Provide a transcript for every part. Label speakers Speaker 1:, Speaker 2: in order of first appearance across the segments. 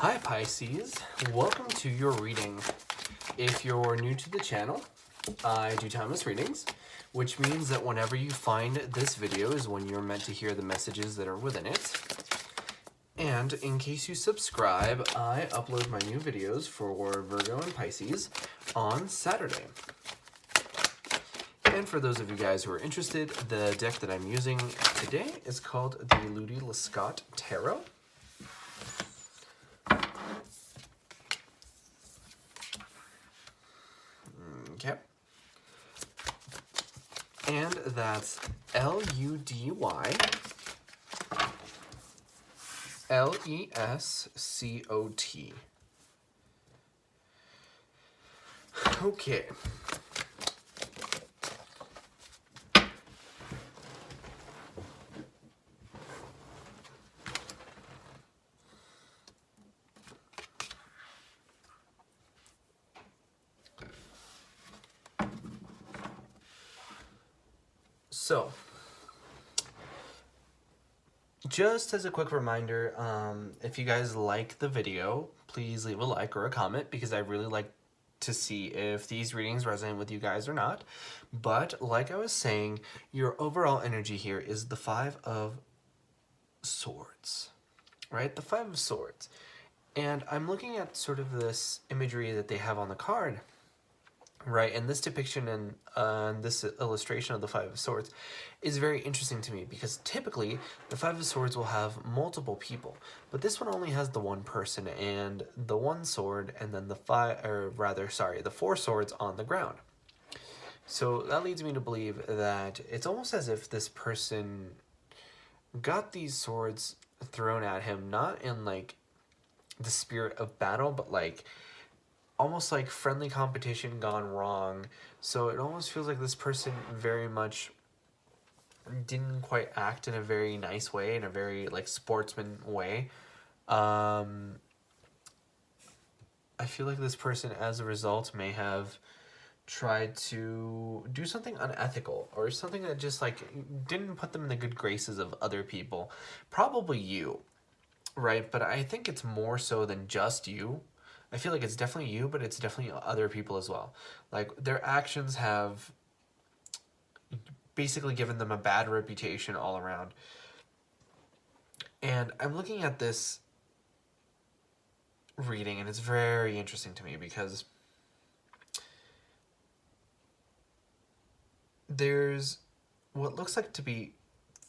Speaker 1: Hi Pisces, welcome to your reading. If you're new to the channel, I do timeless readings, which means that whenever you find this video is when you're meant to hear the messages that are within it. And in case you subscribe, I upload my new videos for Virgo and Pisces on Saturday. And for those of you guys who are interested, the deck that I'm using today is called the Ludi Lescott Tarot. Okay. And that's LUDY-LESCOT. Okay. So, just as a quick reminder, if you guys like the video, please leave a like or a comment because I really like to see if these readings resonate with you guys or not. But like I was saying, your overall energy here is the Five of Swords, right? The Five of Swords. And I'm looking at sort of this imagery that they have on the card. Right, and this depiction and this illustration of the Five of Swords is very interesting to me because typically the Five of Swords will have multiple people, but this one only has the one person and the one sword, and then the four swords on the ground. So that leads me to believe that it's almost as if this person got these swords thrown at him, not in like the spirit of battle, but like almost like friendly competition gone wrong. So it almost feels like this person very much didn't quite act in a very nice way, in a very like sportsman way. I feel like this person as a result may have tried to do something unethical or something that just like didn't put them in the good graces of other people. Probably you, right? But I think it's more so than just you. I feel like it's definitely you, but it's definitely other people as well. Like, their actions have basically given them a bad reputation all around. And I'm looking at this reading, and it's very interesting to me because there's what looks like to be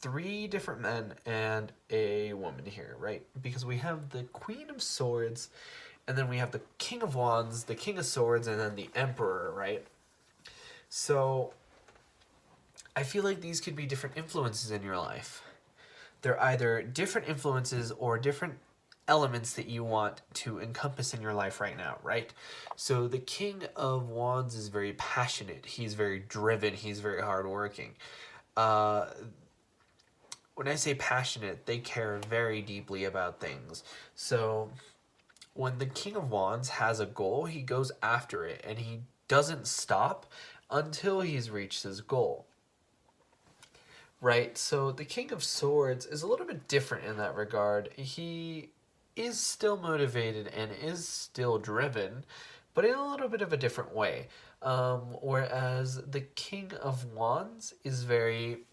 Speaker 1: 3 different men and a woman here, right? Because we have the Queen of Swords, and then we have the King of Wands, the King of Swords, and then the Emperor, right? So I feel like these could be different influences in your life. They're either different influences or different elements that you want to encompass in your life right now, right? So the King of Wands is very passionate. He's very driven. He's very hardworking. When I say passionate, they care very deeply about things. So when the King of Wands has a goal, he goes after it, and he doesn't stop until he's reached his goal. Right? So the King of Swords is a little bit different in that regard. He is still motivated and is still driven, but in a little bit of a different way. Whereas the King of Wands is very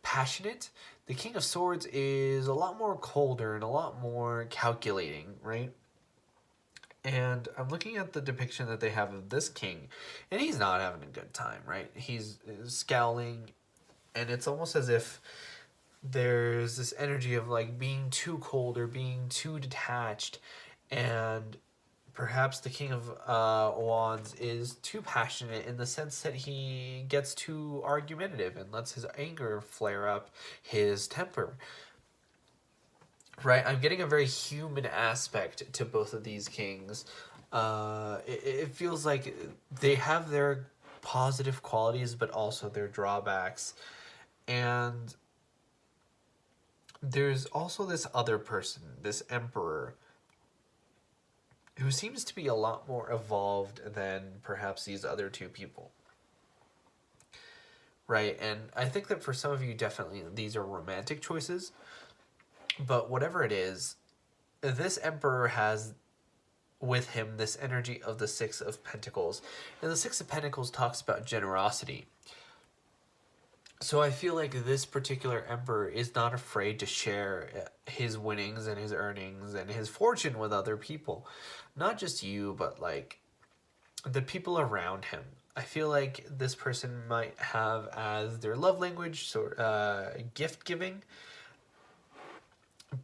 Speaker 1: passionate. The King of Swords is a lot more colder and a lot more calculating, right? And I'm looking at the depiction that they have of this king, and he's not having a good time, right? He's scowling, and it's almost as if there's this energy of like being too cold or being too detached, and perhaps the King of Wands is too passionate in the sense that he gets too argumentative and lets his anger flare up, his temper. Right, I'm getting a very human aspect to both of these kings. It feels like they have their positive qualities, but also their drawbacks. And there's also this other person, this Emperor, who seems to be a lot more evolved than perhaps these other 2 people. Right, and I think that for some of you, definitely, these are romantic choices. But whatever it is, this Emperor has with him this energy of the Six of Pentacles. And the Six of Pentacles talks about generosity. So I feel like this particular Emperor is not afraid to share his winnings and his earnings and his fortune with other people. Not just you, but like the people around him. I feel like this person might have as their love language gift giving,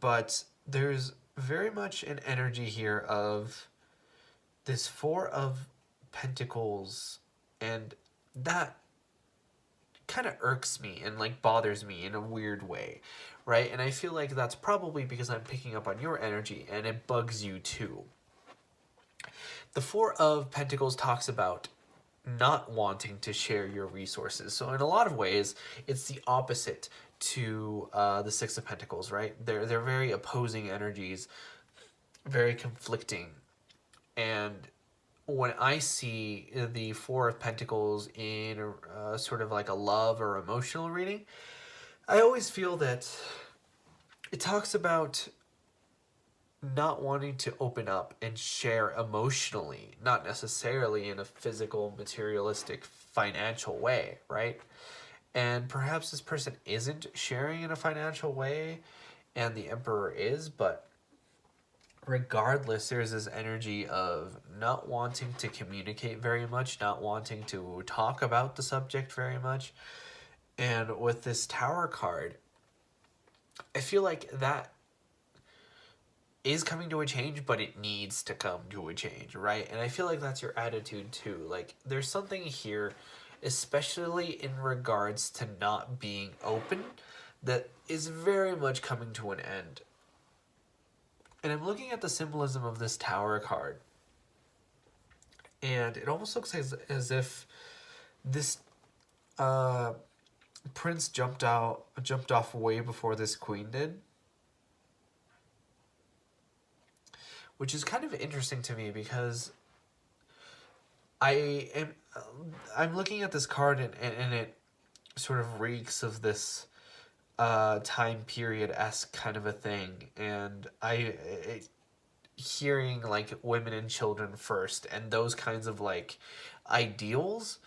Speaker 1: but there's very much an energy here of this Four of Pentacles, and that kind of irks me and like bothers me in a weird way, right? And I feel like that's probably because I'm picking up on your energy and it bugs you too. The Four of Pentacles talks about not wanting to share your resources. So in a lot of ways, it's the opposite to the Six of Pentacles, right? They're very opposing energies, very conflicting. And when I see the Four of Pentacles in sort of like a love or emotional reading, I always feel that it talks about not wanting to open up and share emotionally, not necessarily in a physical, materialistic, financial way, right? And perhaps this person isn't sharing in a financial way and the Emperor is, but regardless, there's this energy of not wanting to communicate very much, not wanting to talk about the subject very much. And with this Tower card, I feel like that is coming to a change, but it needs to come to a change, right? And I feel like that's your attitude too. Like, there's something here, especially in regards to not being open, that is very much coming to an end. And I'm looking at the symbolism of this Tower card, and it almost looks as if this prince jumped off way before this queen did, which is kind of interesting to me because I'm looking at this card and it sort of reeks of this time period-esque kind of a thing, and hearing like women and children first and those kinds of like ideals,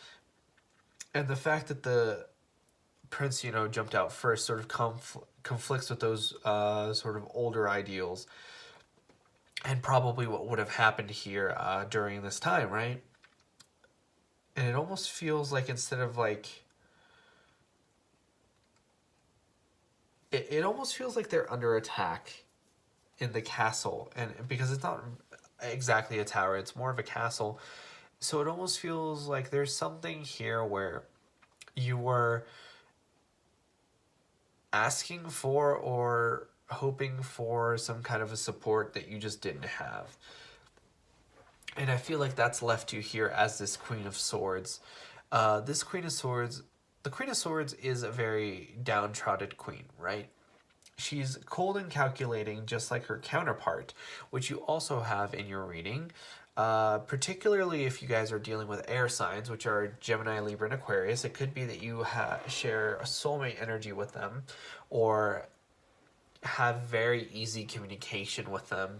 Speaker 1: and the fact that the prince, you know, jumped out first sort of conflicts with those sort of older ideals and probably what would have happened here during this time, right? And it almost feels like instead of like it almost feels like they're under attack in the castle, and because it's not exactly a tower, it's more of a castle. So it almost feels like there's something here where you were asking for or hoping for some kind of a support that you just didn't have. And I feel like that's left you here as this Queen of Swords. This Queen of Swords, the Queen of Swords is a very downtrodden queen, right? She's cold and calculating, just like her counterpart, which you also have in your reading. Particularly if you guys are dealing with air signs, which are Gemini, Libra, and Aquarius. It could be that you share a soulmate energy with them, or have very easy communication with them.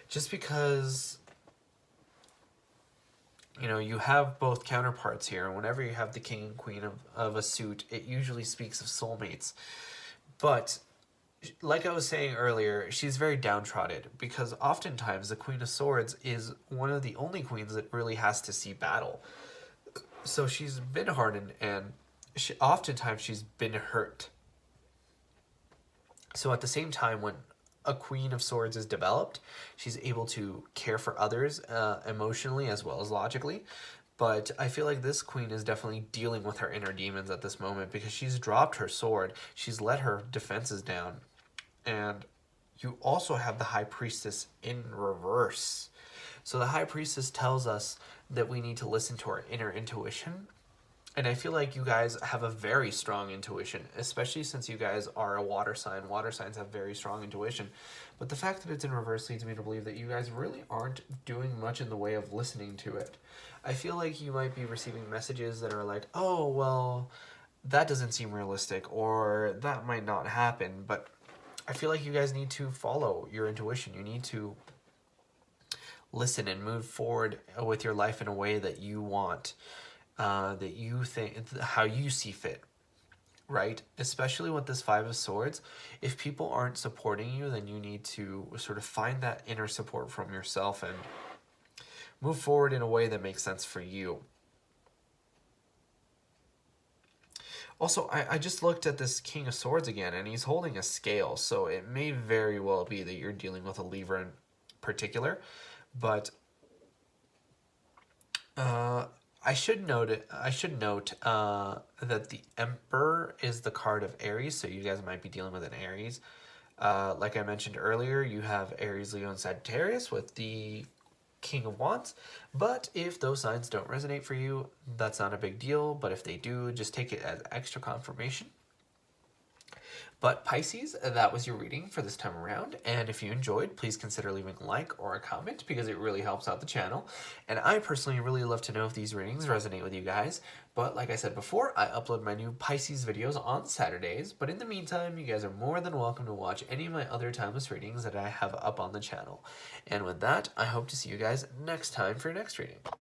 Speaker 1: Just because, you know, you have both counterparts here, and whenever you have the king and queen of a suit, it usually speaks of soulmates. But like I was saying earlier, she's very downtrodden because oftentimes the Queen of Swords is one of the only queens that really has to see battle. So she's been hardened, and oftentimes she's been hurt. So at the same time, when a Queen of Swords is developed, she's able to care for others emotionally as well as logically. But I feel like this queen is definitely dealing with her inner demons at this moment because she's dropped her sword. She's let her defenses down. And you also have the High Priestess in reverse. So the High Priestess tells us that we need to listen to our inner intuition. And I feel like you guys have a very strong intuition, especially since you guys are a water sign. Water signs have very strong intuition. But the fact that it's in reverse leads me to believe that you guys really aren't doing much in the way of listening to it. I feel like you might be receiving messages that are like, oh, well, that doesn't seem realistic, or that might not happen. But I feel like you guys need to follow your intuition. You need to listen and move forward with your life in a way that you want, that you think, how you see fit, right? Especially with this Five of Swords, if people aren't supporting you, then you need to sort of find that inner support from yourself and move forward in a way that makes sense for you. Also, I just looked at this King of Swords again, and he's holding a scale, so it may very well be that you're dealing with a Libra in particular, but I should note that the Emperor is the card of Aries, so you guys might be dealing with an Aries. Like I mentioned earlier, you have Aries, Leo, and Sagittarius with the King of Wands, but if those signs don't resonate for you, that's not a big deal, but if they do, just take it as extra confirmation. But Pisces, that was your reading for this time around, and if you enjoyed, please consider leaving a like or a comment because it really helps out the channel, and I personally really love to know if these readings resonate with you guys. But like I said before, I upload my new Pisces videos on Saturdays, but in the meantime, you guys are more than welcome to watch any of my other timeless readings that I have up on the channel. And with that, I hope to see you guys next time for your next reading.